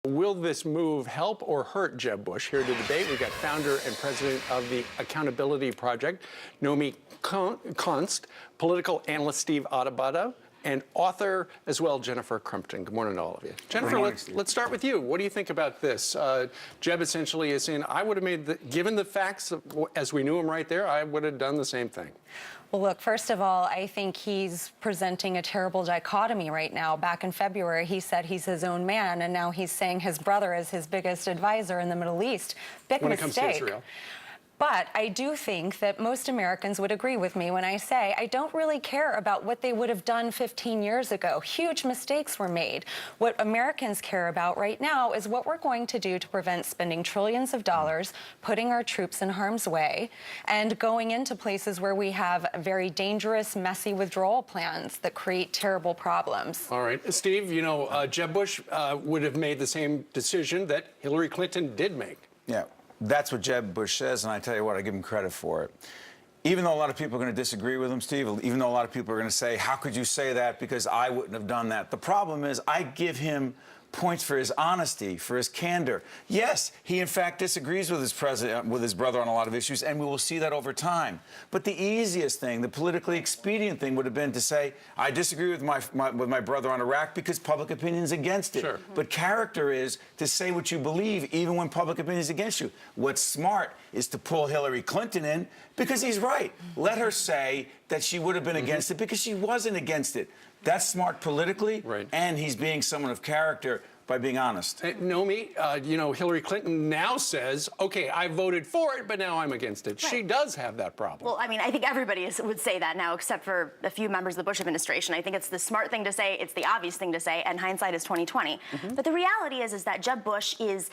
Will this move help or hurt Jeb Bush? Here to debate, we've got founder and president of the Accountability Project, Nomi Konst, political analyst Steve Adubato, and author as well, Jennifer Crumpton. Good morning to all of you. Jennifer, let's start with you. What do you think about this? Jeb essentially is saying, I would have made, given the facts as we knew him right there, I would have done the same thing. Well, look, first of all, I think he's presenting a terrible dichotomy right now. Back in February, he said he's his own man, and now he's saying his brother is his biggest advisor in the Middle East. Big mistake. When it comes to Israel. But I do think that most Americans would agree with me when I say I don't really care about what they would have done 15 years ago. Huge mistakes were made. What Americans care about right now is what we're going to do to prevent spending trillions of dollars, putting our troops in harm's way, and going into places where we have very dangerous, messy withdrawal plans that create terrible problems. All right. Steve, you know, Jeb Bush would have made the same decision that Hillary Clinton did make. Yeah. That's what Jeb Bush says, and I tell you what, I give him credit for it. Even though a lot of people are going to disagree with him, Steve, even though a lot of people are going to say, how could you say that because I wouldn't have done that? The problem is I give him points for his honesty, for his candor. Yes, he in fact disagrees with his brother on a lot of issues, and we will see that over time. But the easiest thing, the politically expedient thing would have been to say, I disagree with my brother on Iraq because public opinion is against it. Sure. But character is to say what you believe, even when public opinion is against you. What's smart is to pull Hillary Clinton in because he's right. Let her say that she would have been against it because she wasn't against it. That's smart politically, right. And he's being someone of character by being honest. Nomi, you know, Hillary Clinton now says, okay, I voted for it, but now I'm against it. Right. She does have that problem. Well, I mean, I think everybody would say that now, except for a few members of the Bush administration. I think it's the smart thing to say, it's the obvious thing to say, and hindsight is 20/20. But the reality is that Jeb Bush he's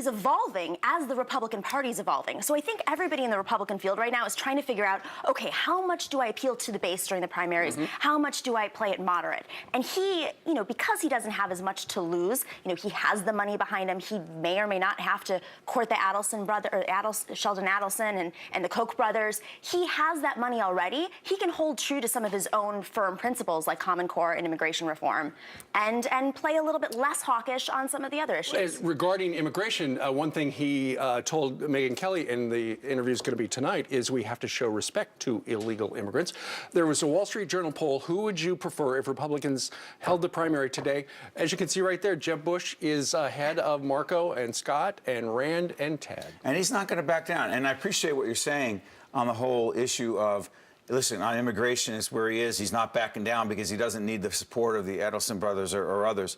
evolving as the Republican Party's evolving. So I think everybody in the Republican field right now is trying to figure out, okay, how much do I appeal to the base during the primaries? How much do I play it moderate? And he, you know, because he doesn't have as much to lose, you know, he has the money behind him. He may or may not have to court the Adelson brother, or Sheldon Adelson and the Koch brothers. He has that money already. He can hold true to some of his own firm principles like Common Core and immigration reform and play a little bit less hawkish on some of the other issues. Regarding immigration, one thing he told Megyn Kelly in the interview is going to be tonight is we have to show respect to illegal immigrants. There was a Wall Street Journal poll. Who would you prefer if Republicans held the primary today? As you can see right there, Jeb Bush is ahead of Marco and Scott and Rand and Ted. And he's not going to back down. And I appreciate what you're saying on the whole issue of, listen, on immigration is where he is. He's not backing down because he doesn't need the support of the Adelson brothers or others.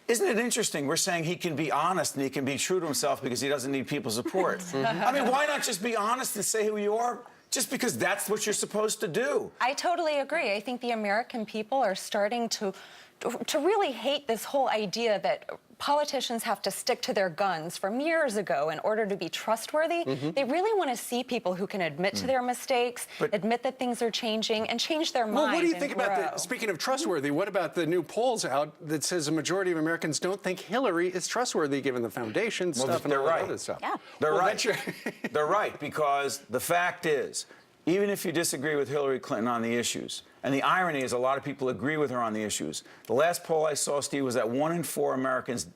Isn't it interesting? We're saying he can be honest and he can be true to himself because he doesn't need people's support. I mean, why not just be honest and say who you are? Just because that's what you're supposed to do. I totally agree. I think the American people are starting to really hate this whole idea that politicians have to stick to their guns from years ago in order to be trustworthy. They really want to see people who can admit to their mistakes, admit that things are changing, and change their mind. Well, what do you think about speaking of trustworthy, what about the new polls out that says a majority of Americans don't think Hillary is trustworthy given the foundation stuff and all that other stuff? Yeah. They're right. They're right, because the fact is, even if you disagree with Hillary Clinton on the issues, and the irony is a lot of people agree with her on the issues. The last poll I saw, Steve, was that 1 in 4 Americans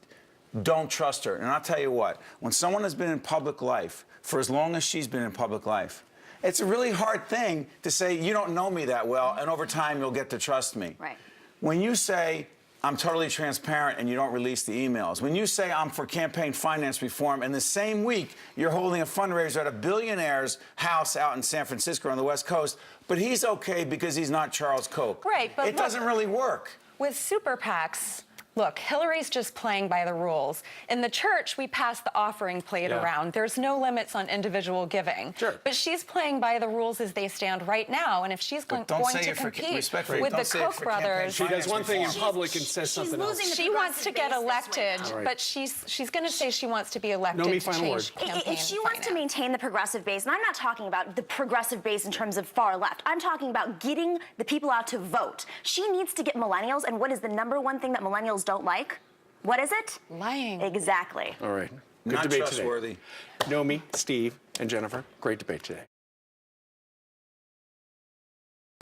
don't trust her. And I'll tell you what, when someone has been in public life for as long as she's been in public life, it's a really hard thing to say, you don't know me that well, and over time you'll get to trust me. Right. When you say, I'm totally transparent and you don't release the emails. When you say I'm for campaign finance reform and the same week you're holding a fundraiser at a billionaire's house out in San Francisco on the West Coast, but he's okay because he's not Charles Koch. Right, but it doesn't really work. With super PACs, look, Hillary's just playing by the rules. In the church, we pass the offering plate around. There's no limits on individual giving. Sure. But she's playing by the rules as they stand right now. And if she's going to compete with the Koch brothers... She does one thing in public and says something else. She wants to get elected, but she's going to say she wants to be elected to change campaign If she wants to maintain the progressive base, and I'm not talking about the progressive base in terms of far left, I'm talking about getting the people out to vote. She needs to get millennials, and what is the #1 thing that millennials don't like? What is it? Lying. Exactly. All right. Good Not debate trustworthy. today. Nomi, Steve, and Jennifer, great debate today.